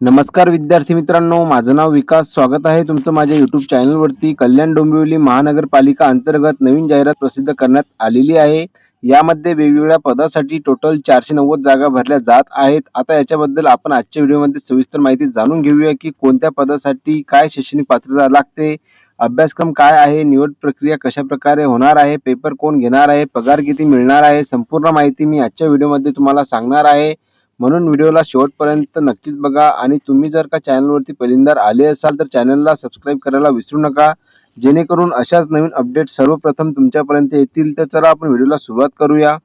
नमस्कार विद्यार्थी मित्रांनो, माझं नाव विकास. स्वागत आहे तुमचं माझ्या YouTube चॅनलवरती. कल्याण डोंबिवली महानगरपालिका अंतर्गत नवीन जाहिरात प्रसिद्ध करण्यात आलेली आहे. यामध्ये वेगवेगळ्या पदासाठी टोटल 490 जागा भरल्या जात आहेत. आता याच्याबद्दल आपण आजच्या व्हिडिओमध्ये सविस्तर माहिती जाणून घेऊया, की कोणत्या पदासाठी काय शैक्षणिक पात्रता लागते, अभ्यासक्रम काय आहे, निवड प्रक्रिया कशाप्रकारे होणार आहे, पेपर कोण घेणार आहे, पगार किती मिळणार आहे, संपूर्ण माहिती मी आजच्या व्हिडिओमध्ये तुम्हाला सांगणार आहे. म्हणून व्हिडिओला शेवटपर्यंत नक्कीच बघा आणि तुम्ही जर का चॅनलवरती पहिल्यांदा आले असाल तर चॅनलला सबस्क्राईब करायला विसरू नका, जेणेकरून अशाच नवीन अपडेट सर्वप्रथम तुमच्यापर्यंत येतील. तर चला आपण व्हिडिओला सुरुवात करूया.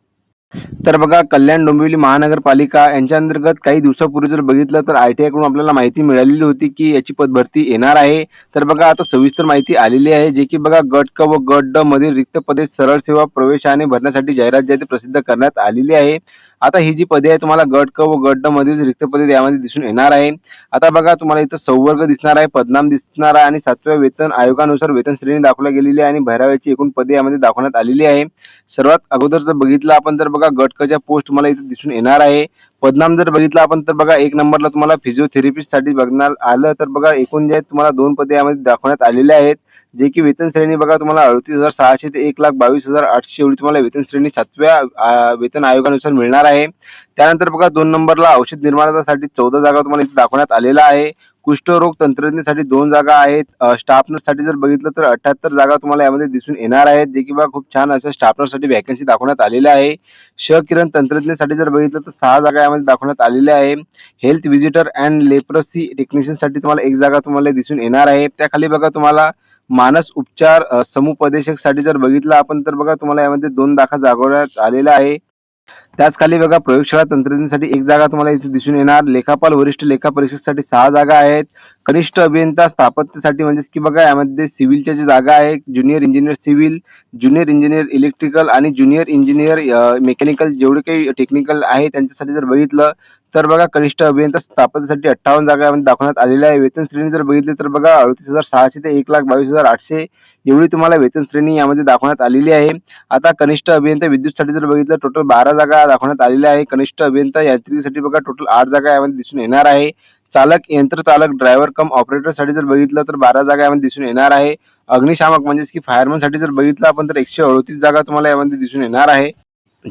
तर बघा, कल्याण डोंबिवली महानगरपालिका यांच्या अंतर्गत काही दिवसापूर्वी जर बघितलं तर ITI कडून आपल्याला माहिती मिळालेली होती की याची पदभरती येणार आहे. तर बघा, आता सविस्तर माहिती आलेली आहे, जे की बघा गट क व गट ड मधील रिक्त पदे सरळ सेवा प्रवेशाने भरण्यासाठी जाहिरात जी आहे ती प्रसिद्ध करण्यात आलेली आहे. आता ही जी पदे आहे तुम्हाला गट क व गट ड मधील रिक्त पदे यामध्ये दिसून येणार आहे. आता बघा, तुम्हाला इथं संवर्ग दिसणार आहे, पदनाम दिसणार आहे आणि 7व्या वेतन आयोगानुसार वेतन श्रेणी दाखवली गेलेली आहे आणि भराव्याची एकूण पदे यामध्ये दाखवण्यात आलेली आहे. सर्वात अगोदर जर बघितलं आपण तर बघा गट क च्या पोस्ट तुम्हाला इथे दिसून येणार आहे. पदनाम जर बघितलं आपण तर बघा 1 नंबरला तुम्हाला फिजिओथेरपिस्ट साठी बघणार आलं तर बघा एकूण जे आहेत तुम्हाला 2 पदे यामध्ये दाखवण्यात आलेले आहेत, जे की वेतन श्रेणी बघा तुम्हाला 38,600 ते 1,22,800 एवढी तुम्हाला वेतन श्रेणी 7व्या वेतन आयोगानुसार मिळणार आहे. त्यानंतर बघा 2 नंबरला औषध निर्माणासाठी 14 जागा तुम्हाला इथे दाखवण्यात आलेल्या आहे. कुष्ठरोग तंत्रज्ञासाठी 2 जागा आहेत. स्टाफ नर्ससाठी जर बघितलं तर 78 जागा तुम्हाला यामध्ये दिसून येणार आहेत, जे की बघा खूप छान असं स्टाफ नर्ससाठी व्हॅकन्सी दाखवण्यात आलेल्या आहे. किरण तंत्रज्ञासाठी जर बघितलं तर 6 जागा यामध्ये दाखवण्यात आलेल्या आहे. हेल्थ व्हिजिटर अँड लेप्रसी टेक्निशियनसाठी तुम्हाला 1 जागा तुम्हाला दिसून येणार आहे. त्याखाली बघा तुम्हाला मानस उपचार समुपदेशकसाठी जर बघितलं आपण तर बघा तुम्हाला यामध्ये 2 जागा दाखवण्यात आलेल्या आहे. त्याच खाली बघा प्रयोगशाळा तंत्रज्ञासाठी 1 जागा तुम्हाला इथे दिसून येणार. लेखापाल वरिष्ठ लेखा परीक्षेसाठी 6 जागा आहेत. कनिष्ठ अभियंता स्थापत्यसाठी म्हणजेच की बघा यामध्ये सिव्हिलच्या जी जागा आहे, junior engineer civil, junior engineer electrical आणि ज्युनियर इंजिनियर मेकॅनिकल जेवढे काही टेक्निकल आहे त्यांच्यासाठी जर बघितलं तर बघा कनिष्ठ अभियंता स्थापनेसाठी 58 जागा यामध्ये दाखवण्यात आलेल्या आहे. वेतन श्रेणी जर बघितली तर बघा 38,600 ते 1,22,800 एवढी तुम्हाला वेतन श्रेणी यामध्ये दाखवण्यात आलेली आहे. आता कनिष्ठ अभियंता विद्युतसाठी जर बघितलं टोटल 12 जागा दाखवण्यात आलेल्या आहे. कनिष्ठ अभियंता यांत्रिकीसाठी बघा टोटल 8 जागा यामध्ये दिसून येणार आहे. चालक, यंत्रचालक, ड्रायव्हर कम ऑपरेटरसाठी जर बघितलं तर 12 जागा यामध्ये दिसून येणार आहे. अग्निशामक म्हणजेच की फायरमनसाठी जर बघितलं आपण तर 138 जागा तुम्हाला यामध्ये दिसून येणार आहे.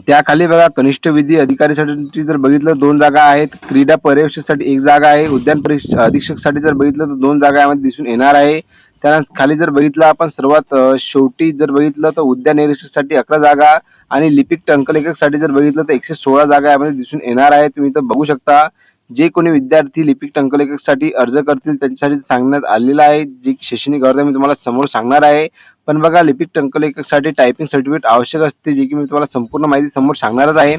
त्याखाली बघा कनिष्ठ विधी अधिकारीसाठी जर बघितलं 2 जागा आहेत. क्रीडा पर्यवेक्षकसाठी 1 जागा आहे. उद्यान अधीक्षकसाठी जर बघितलं तर 2 जागा यामध्ये दिसून येणार आहे. त्यानंतर खाली जर बघितलं आपण सर्वात शेवटी जर बघितलं तर उद्यान निरीक्षकसाठी 11 जागा आणि लिपिक टंकलेखकसाठी जर बघितलं तर 116 जागा यामध्ये दिसून येणार आहे. तुम्ही इथं बघू शकता. जे कोणी विद्यार्थी लिपिक टंकलेखकसाठी अर्ज करतील त्यांच्यासाठी सांगण्यात आलेलं आहे. जी शैक्षणिक अर्ज मी तुम्हाला समोर सांगणार आहे. पण बघा लिपिक टंकलेखकसाठी टायपिंग सर्टिफिकेट आवश्यक असते, जे की मी तुम्हाला संपूर्ण माहिती समोर सांगणारच आहे.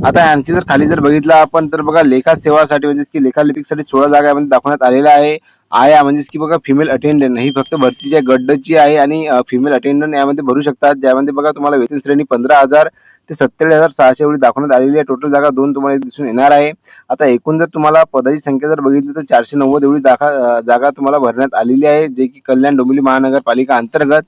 आता आणखी जर खाली जर बघितलं आपण तर बघा लेखा सेवासाठी म्हणजेच की लेखा लिपिकसाठी 16 जागा यामध्ये दाखवण्यात आलेल्या आहे. आया म्हणजेच की बघा फिमेल अटेंडंट ही फक्त भरतीची आहे, गड्डची आहे आणि फिमेल अटेंडंट यामध्ये भरू शकतात. ज्यामध्ये बघा तुम्हाला वेतन श्रेणी 15,000 ते 47,600 एवढी दाखवण्यात आलेली आहे. टोटल जागा 2 तुम्हाला दिसून येणार आहे. आता एकूण जर तुम्हाला पदाची संख्या जर बघितली तर 490 एवढी जागा तुम्हाला भरण्यात आलेली आहे, जे की कल्याण डोंबिवली महानगरपालिका अंतर्गत.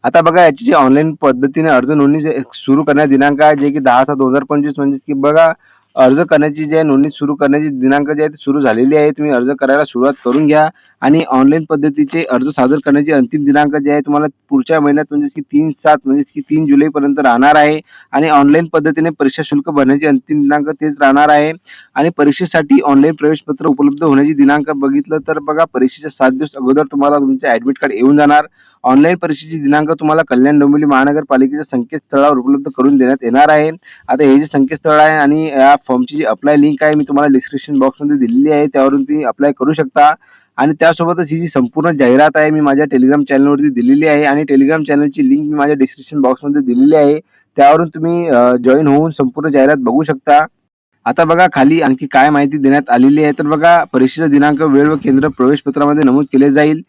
आता बघा याची जी ऑनलाईन पद्धतीने अर्ज नोंदणी सुरू करण्याचा दिनांक आहे, जे की 10/7/2025 म्हणजेच की बघा अर्ज करण्याची जी आहे नोंदणी सुरू करण्याची दिनांक जे आहे ती सुरू झालेली आहे. तुम्ही अर्ज करायला सुरुवात करून घ्या आणि ऑनलाईन पद्धतीचे अर्ज सादर करण्याची अंतिम दिनांक जे आहे तुम्हाला पुढच्या महिन्यात म्हणजेच की 3/7 म्हणजेच की 3 जुलैपर्यंत राहणार आहे आणि ऑनलाईन पद्धतीने परीक्षा शुल्क भरण्याची अंतिम दिनांक तेच राहणार आहे आणि परीक्षेसाठी ऑनलाईन प्रवेशपत्र उपलब्ध होण्याची दिनांक बघितलं तर बघा परीक्षेच्या 7 दिवस अगोदर तुम्हाला तुमचे ॲडमिट कार्ड येऊन जाणार. ऑनलाईन परीक्षेची दिनांक तुम्हाला कल्याण डोंबिवली महानगरपालिकेच्या संकेतस्थळावर उपलब्ध करून देण्यात येणार आहे. आता हे जे संकेतस्थळ आहे आणि या फॉर्मची जी अप्लाय लिंक आहे मी तुम्हाला डिस्क्रिप्शन बॉक्समध्ये दिलेली आहे, त्यावरून तुम्ही अप्लाय करू शकता. आणि त्यासोबतच ही जी संपूर्ण जाहिरात आहे मी माझ्या टेलिग्राम चॅनलवरती दिलेली आहे आणि टेलिग्राम चॅनलची लिंक मी माझ्या डिस्क्रिप्शन बॉक्समध्ये दिलेली आहे, त्यावरून तुम्ही जॉईन होऊन संपूर्ण जाहिरात बघू शकता. आता बघा खाली आणखी काय माहिती देण्यात आलेली आहे तर बघा परीक्षेचा दिनांक, वेळ व केंद्र प्रवेशपत्रामध्ये नमूद केले जाईल.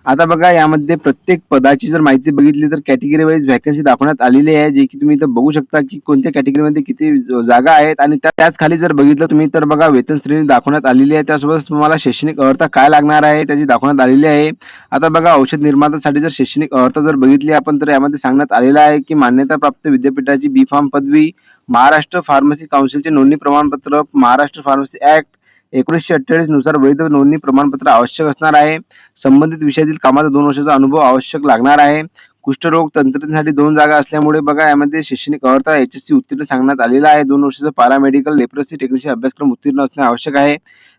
आता बघा यामध्ये प्रत्येक पदाची जर माहिती बघितली तर कॅटेगरी वाईज व्हॅकन्सी दाखवण्यात आलेली आहे, जे की तुम्ही इथं बघू शकता की कोणत्या कॅटेगरीमध्ये किती जागा आहेत आणि त्याच खाली जर बघितलं तुम्ही तर बघा वेतन श्रेणी दाखवण्यात आलेली आहे. त्यासोबत तुम्हाला शैक्षणिक अर्हता काय लागणार आहे त्याची दाखवण्यात आलेली आहे. आता बघा औषध निर्मात्यासाठी जर शैक्षणिक अर्हता जर बघितली आपण तर यामध्ये सांगण्यात आलेलं आहे की मान्यताप्राप्त विद्यापीठाची B.Pharm पदवी, महाराष्ट्र फार्मसी काउन्सिलचे नोंदणी प्रमाणपत्र, महाराष्ट्र फार्मसी ऍक्ट, 1948 नुसार वैध नोंदणी प्रमाणपत्र आवश्यक असणार आहे. संबंधित विषयातील कामाचा 2 वर्षाचा अनुभव आवश्यक लागणार आहे. कुष्ठरोग तंत्रज्ञासाठी 2 जागा असल्यामुळे बघा यामध्ये शैक्षणिक अर्हता HSC उत्तीर्ण सांगण्यात आलेला आहे. 2 वर्षाचा पॅरामेडिकल, लेप्रोसी टेक्निशियन अभ्यासक्रम उत्तीर्ण असणे आवश्यक आहे.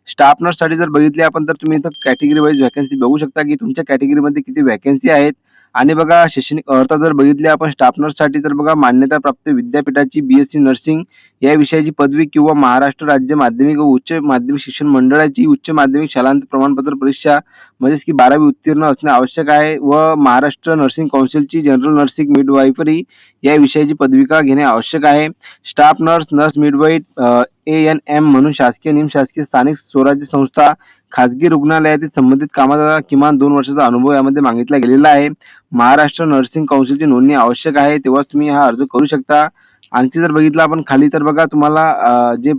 स्टाफ नर्ससाठी जर बघितले आपण तर तुम्ही इथं कॅटेगरी वाईज व्हॅकन्सी बघू शकता की तुमच्या कॅटेगरीमध्ये किती व्हॅकन्सी आहेत. आणि बघा शैक्षणिक अर्हता जर बघितली आपण स्टाफ नर्ससाठी तर बघा मान्यताप्राप्त विद्यापीठाची BSc नर्सिंग या विषयाची पदवी किंवा महाराष्ट्र राज्य माध्यमिक व उच्च माध्यमिक शिक्षण मंडळाची उच्च माध्यमिक शालांत प्रमाणपत्र परीक्षा म्हणजेच की 12वी उत्तीर्ण असणे आवश्यक आहे व महाराष्ट्र नर्सिंग कौन्सिलची जनरल नर्सिंग मिडवायफरी या विषयाची पदविका घेणे आवश्यक आहे. Staff nurse, nurse midwife, ANM म्हणून शासकीय, निमशासकीय, स्थानिक स्वराज्य संस्था, खाजगी रुग्णालयातील संबंधित कामाचा किमान 2 वर्षाचा अनुभव यामध्ये मागितला गेलेला आहे. महाराष्ट्र नर्सिंग कौन्सिलची नोंदणी आवश्यक आहे तेव्हाच तुम्ही हा अर्ज करू शकता. आणखी जर बघितलं आपण खाली तर बघा तुम्हाला जे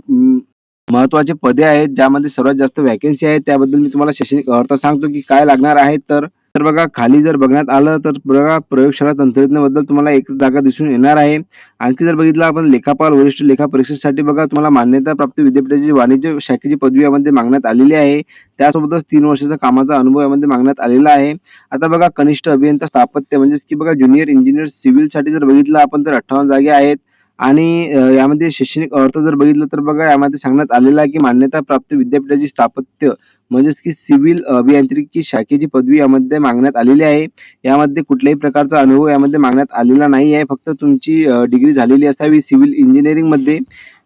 महत्त्वाचे पदे आहेत ज्यामध्ये सर्वात जास्त व्हॅकन्सी आहेत त्याबद्दल मी तुम्हाला शैक्षणिक अर्हता सांगतो की काय लागणार आहे. तर बघा खाली जर बघण्यात आलं तर बघा प्रयोगशाळा तंत्रज्ञाबद्दल तुम्हाला एक जागा दिसून येणार आहे. आणखी जर बघितलं आपण लेखापाल वरिष्ठ लेखा परीक्षेसाठी बघा तुम्हाला मान्यताप्राप्त विद्यापीठाची वाणिज्य शाखेची पदवी यामध्ये मागण्यात आलेली आहे. त्यासोबतच 3 वर्षाचा कामाचा अनुभव यामध्ये मागण्यात आलेला आहे. आता बघा कनिष्ठ अभियंता स्थापत्य म्हणजेच की बघा ज्युनियर इंजिनियर सिव्हिलसाठी जर बघितलं आपण तर 58 जागा आहेत. आणि यामध्ये शैक्षणिक अर्हता जर बघितलं तर बघा यामध्ये सांगण्यात आलेलं आहे की मान्यताप्राप्त विद्यापीठाची स्थापत्य म्हणजेच की सिव्हिल अभियांत्रिकी शाखेची पदवी यामध्ये मागण्यात आलेली आहे. यामध्ये कुठल्याही प्रकारचा अनुभव यामध्ये मागण्यात आलेला नाही आहे. फक्त तुमची डिग्री झालेली असावी सिव्हिल इंजिनिअरिंगमध्ये.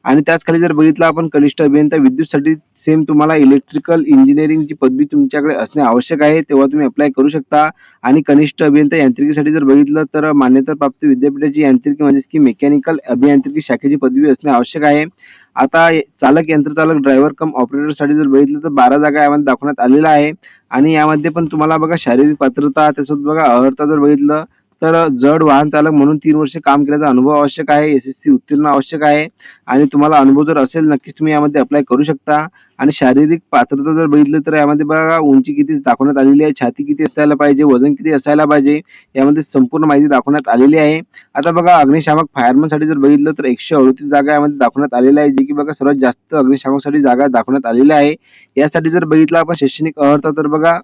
आणि त्याच खाली जर बघितलं आपण कनिष्ठ अभियंता विद्युतसाठी सेम तुम्हाला इलेक्ट्रिकल इंजिनिअरिंगची पदवी तुमच्याकडे असणे आवश्यक आहे तेव्हा तुम्ही अप्लाय करू शकता. आणि कनिष्ठ अभियंता यांत्रिकीसाठी जर बघितलं तर मान्यताप्राप्त विद्यापीठाची यांत्रिकी म्हणजेच की मेकॅनिकल अभियांत्रिकी शाखेची पदवी असणे आवश्यक आहे. आता चालक, यंत्रचालक, ड्रायव्हर कम ऑपरेटरसाठी जर बघितलं तर 12 जागा यामध्ये दाखवण्यात आलेल्या आहे. आणि यामध्ये पण तुम्हाला बघा शारीरिक पात्रता त्यासोबत बघा अर्हता जर बघितलं तर जड वाहन चालक म्हणून 3 वर्षे काम केल्याचा अनुभव आवश्यक आहे. SSC उत्तीर्ण आवश्यक आहे. आणि तुम्हाला अनुभव जर असेल नक्कीच तुम्ही यामध्ये अप्लाय करू शकता. आणि शारीरिक पात्रता जर बघितलं तर यामध्ये बघा उंची किती दाखवण्यात आलेली आहे, छाती किती असायला पाहिजे, वजन किती असायला पाहिजे यामध्ये संपूर्ण माहिती दाखवण्यात आलेली आहे. आता बघा अग्निशामक फायरमनसाठी जर बघितलं तर 138 जागा यामध्ये दाखवण्यात आलेल्या आहे जे की बघा सर्वात जास्त अग्निशामकसाठी जागा दाखवण्यात आलेल्या आहे. यासाठी जर बघितलं आपण शैक्षणिक अर्हता तर बघा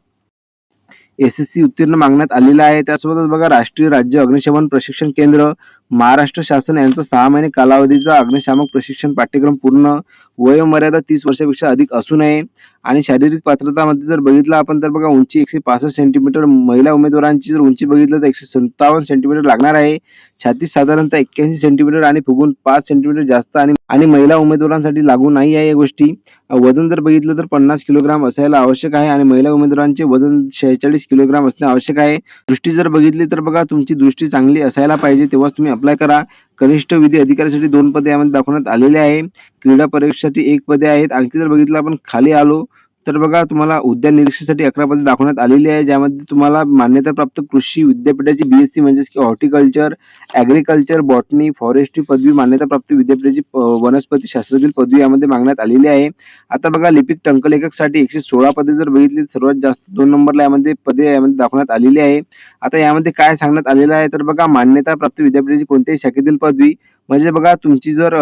SSC उत्तीर्ण मागण्यात आलेला आहे. त्यासोबतच बघा राष्ट्रीय राज्य अग्निशमन प्रशिक्षण केंद्र महाराष्ट्र शासन यांचा 6 महिने कालावधीचा अग्निशामक प्रशिक्षण पाठ्यक्रम पूर्ण, वयोमर्यादा 30 वर्षापेक्षा अधिक असू नये. आणि शारीरिक पात्रतामध्ये जर बघितलं आपण तर बघा उंची 165 सेंटीमीटर, महिला उमेदवारांची जर उंची बघितलं तर 157 सेंटीमीटर लागणार आहे. छाती साधारणतः 81 सेंटीमीटर आणि फुगून 5 सेंटीमीटर जास्त आणि महिला उमेदवारांसाठी लागू नाही आहे या गोष्टी. वजन जर बघितलं तर 50 किलोग्राम असायला आवश्यक आहे आणि महिला उमेदवारांचे वजन 46 किलोग्राम असणे आवश्यक आहे. दृष्टी जर बघितली तर बघा तुमची दृष्टी चांगली असायला पाहिजे तेव्हाच तुम्ही अप्लाय करा. कनिष्ठ विधी अधिकाऱ्यासाठी 2 पदे यामध्ये दाखवण्यात आलेले आहे. क्रीडा परीक्षेसाठी 1 पदे आहेत. आणखी जर बघितलं आपण खाली आलो तर बघा तुम्हाला उद्यान निरीक्षणासाठी 11 पदे दाखवण्यात आलेली आहे ज्यामध्ये तुम्हाला मान्यताप्राप्त कृषी विद्यापीठाची BSc म्हणजेच की हॉर्टिकल्चर, ॲग्रिकल्चर, बॉटनी, फॉरेस्ट्री पदवी, मान्यताप्राप्त विद्यापीठाची वनस्पती शास्त्रातील पदवी यामध्ये मागण्यात आलेली आहे. आता बघा लिपिक टंकलेखकसाठी 116 पदे जर बघितली सर्वात जास्त 2 नंबरला यामध्ये पदे यामध्ये दाखवण्यात आलेली आहे. आता यामध्ये काय सांगण्यात आलेलं आहे तर बघा मान्यताप्राप्त विद्यापीठाची कोणत्याही शाखेतील पदवी म्हणजे बघा तुमची जर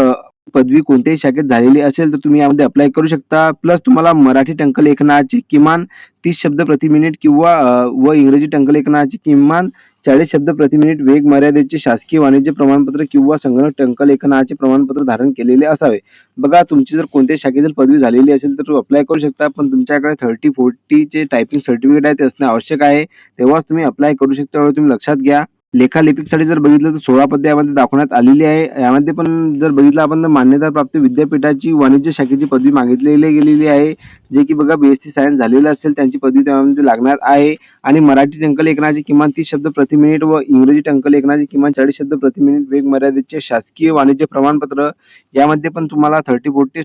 पदवी कोणत्याही शाखेत झालेली असेल तर तुम्ही यामध्ये अप्लाय करू शकता. प्लस तुम्हाला मराठी टंकलेखनाचे किमान 30 शब्द प्रति मिनिट किंवा व इंग्रजी टंकलेखनाचे किमान 40 शब्द प्रति मिनिट वेग मर्यादेचे शासकीय वाणिज्य प्रमाणपत्र किंवा संगणक टंकलेखनाचे प्रमाणपत्र धारण केलेले असावे. बघा तुमची जर कोणत्याही शाखेतील पदवी झालेली असेल तर अप्लाय करू शकता पण तुमच्याकडे 30-40 चे टायपिंग सर्टिफिकेट आहे ते असणे आवश्यक आहे तेव्हाच तुम्ही अप्लाय करू शकता एवढं तुम्ही लक्षात घ्या. लेखालिपिकसाठी जर बघितलं तर 16 पदे यामध्ये दाखवण्यात आलेली आहे. यामध्ये पण जर बघितलं आपण तर मान्यताप्राप्त विद्यापीठाची वाणिज्य शाखेची पदवी मागितलेली गेलेली आहे जे की बघा BSc सायन्स झालेलं असेल त्यांची पदवी त्यामध्ये लागणार आहे. आणि मराठी टंकलेखनाचे किमान 30 शब्द प्रति मिनिट व इंग्रजी टंकलेखनाचे किमान 40 शब्द प्रति मिनिट वेग मर्यादेचे शासकीय वाणिज्य प्रमाणपत्र यामध्ये पण तुम्हाला 30-40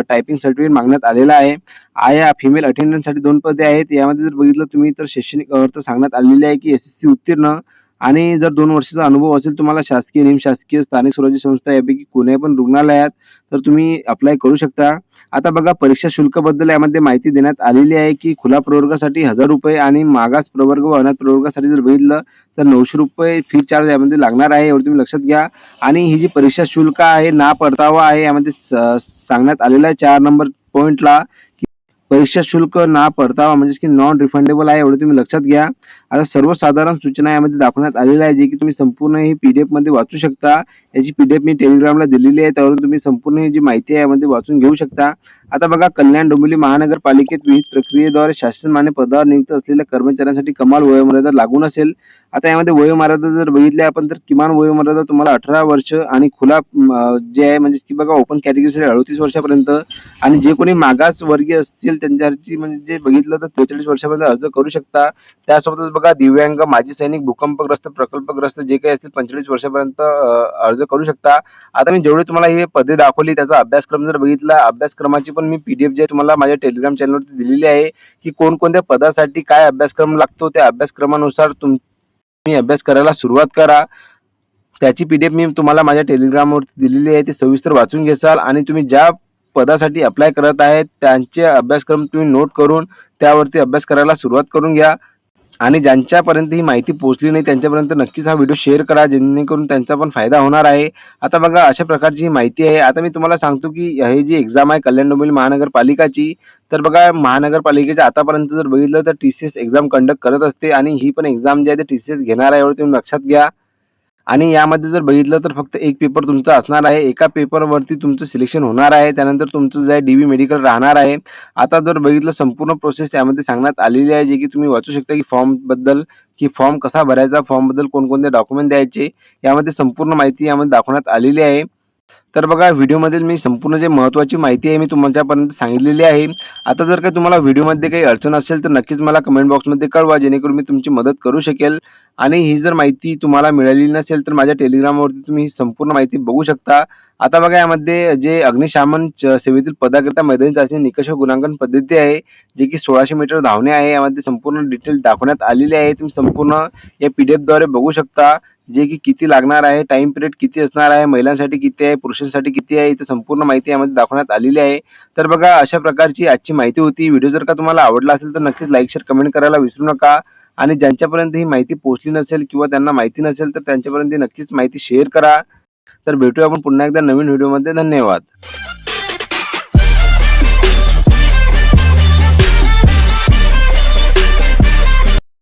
टायपिंग सर्टिफिकेट मागण्यात आलेला आहे. आया फिमेल अटेंडंटसाठी 2 पदे आहेत. यामध्ये जर बघितलं तुम्ही तर शैक्षणिक अर्हता सांगण्यात आलेली आहे की SSC उत्तीर्ण आणि जर 2 वर्षाचा अनुभव असेल तुम्हाला शासकीय, निमशासकीय, स्थानिक स्वराज्य संस्था यापैकी कोणत्याही पण रुग्णालयात तर तुम्ही अप्लाय करू शकता. आता बघा परीक्षा शुल्काबद्दल यामध्ये माहिती देण्यात आलेली आहे की खुला प्रवर्गासाठी ₹1000 आणि मागास प्रवर्ग व अनाथ प्रवर्गासाठी जर बघितलं तर ₹900 फी चार्ज यामध्ये लागणार आहे एवढं तुम्ही लक्षात घ्या. आणि ही जी परीक्षा शुल्क आहे ना परतावा आहे यामध्ये सांगण्यात आलेला आहे 4 नंबर पॉइंटला परीक्षा शुल्क ना परतावा म्हणजेच की नॉन रिफंडेबल आहे, एवढं तुम्ही लक्षात घ्या. आता सर्वसाधारण सूचना यामध्ये दाखवण्यात आलेल्या आहे, जे की तुम्ही संपूर्ण ही पी-डी-एफमध्ये वाचू शकता. याची पी-डी-एफ मी टेलिग्रामला दिलेली आहे, त्यावरून तुम्ही संपूर्ण ही जी माहिती आहे यामध्ये वाचून घेऊ शकता. आता बघा, कल्याण डोंबिवली महानगरपालिकेत विविध प्रक्रियेद्वारे शासनमान्य पदावर नियुक्त असलेल्या कर्मचाऱ्यांसाठी कमाल वयोमर्यादा लागू नसेल. आता यामध्ये वयोमर्यादा जर बघितली आपण, तर किमान वयोमर्यादा तुम्हाला 18 वर्ष आणि खुला जे आहे म्हणजेच की बघा, ओपन कॅटेगरीसाठी 38 वर्षापर्यंत आणि जे कोणी मागासवर्गीय असतील त्यांच्यासाठी म्हणजे बघितलं तर 43 वर्षापर्यंत अर्ज करू शकता. त्यासोबतच बघा, दिव्यांग, माजी सैनिक, भूकंपग्रस्त, प्रकल्पग्रस्त जे काही असतील 45 वर्षापर्यंत अर्ज करू शकता. आता मी जेवढे तुम्हाला हे पदे दाखवली त्याचा अभ्यासक्रम जर बघितला, अभ्यासक्रमाची पण मी पी-डी-एफ जे तुम्हाला माझ्या टेलिग्राम चॅनलवरती दिलेली आहे, की कोणकोणत्या पदासाठी काय अभ्यासक्रम लागतो, त्या अभ्यासक्रमानुसार तुम्ही अभ्यास करायला सुरुवात करा. त्याची पी-डी-एफ मी तुम्हाला माझ्या टेलिग्रामवरती दिलेली आहे, ती सविस्तर वाचून घेसाल आणि तुम्ही ज्या पदासाठी अप्लाय करत आहेत त्यांचे अभ्यासक्रम तुम्ही नोट करून त्यावरती अभ्यास करायला सुरुवात करून घ्या. आणि ज्यांच्यापर्यंत ही माहिती पोहोचली नाही त्यांच्यापर्यंत नक्कीच हा व्हिडिओ शेअर करा, जेणेकरून त्यांचा पण फायदा होणार आहे. आता बघा, अशा प्रकारची ही माहिती आहे. आता मी तुम्हाला सांगतो की ही जी एक्झाम आहे कल्याण डोंबिवली महानगरपालिकाची, तर बघा, महानगरपालिकेच्या आतापर्यंत जर बघितलं तर टी-सी-एस एक्झाम कंडक्ट करत असते आणि ही पण एक्झाम जी आहे ते टी-सी-एस घेणार आहे, एवढं तुम्ही लक्षात घ्या. आणि यामध्ये जर बघितलं तर फक्त एक पेपर तुमचा असणार आहे. एका पेपरवरती तुमचं सिलेक्शन होणार आहे. त्यानंतर तुमचं जे आहे डी-व्ही मेडिकल राहणार आहे. आता जर बघितलं, संपूर्ण प्रोसेस यामध्ये सांगण्यात आलेली आहे, जे की तुम्ही वाचू शकता की फॉर्मबद्दल, की फॉर्म कसा भरायचा, फॉर्मबद्दल कोणकोणते डॉक्युमेंट द्यायचे, यामध्ये संपूर्ण माहिती यामध्ये दाखवण्यात आलेली आहे. तर बघा, व्हिडिओमधील मी संपूर्ण जे महत्त्वाची माहिती आहे मी तुमच्यापर्यंत सांगितलेली आहे. आता जर काही तुम्हाला व्हिडिओमध्ये काही अडचण असेल तर नक्कीच मला कमेंट बॉक्समध्ये कळवा, जेणेकरून मी तुमची मदत करू शकेल. आणि ही जर माहिती तुम्हाला मिळाली नसेल तर माझ्या टेलिग्रामवरती तुम्ही ही संपूर्ण माहिती बघू शकता. आता बघा, यामध्ये जे अग्निशमन सेवेतील पदाकरिता मैदानी चाचणी निकष व गुणांकन पद्धती आहे, जे की 1600 मीटर धावणे आहे. यामध्ये संपूर्ण डिटेल दाखवण्यात आलेली आहे. तुम्ही संपूर्ण या पी-डी-एफद्वारे बघू शकता, जे की किती लागणार आहे, टाइम पिरियड किती असणार आहे, महिलांसाठी किती आहे, पुरुषांसाठी किती आहे, इथे संपूर्ण माहिती यामध्ये दाखवण्यात आलेली आहे. तर बघा, अशा प्रकारची आजची माहिती होती. व्हिडिओ जर का तुम्हाला आवडला असेल तर नक्कीच लाईक, शेअर, कमेंट करायला विसरू नका. आणि ज्यांच्यापर्यंत ही माहिती पोहोचली नसेल किंवा त्यांना माहिती नसेल तर त्यांच्यापर्यंत नक्कीच माहिती शेअर करा. तर भेटूया आपण पुन्हा एकदा नवीन व्हिडिओमध्ये. धन्यवाद.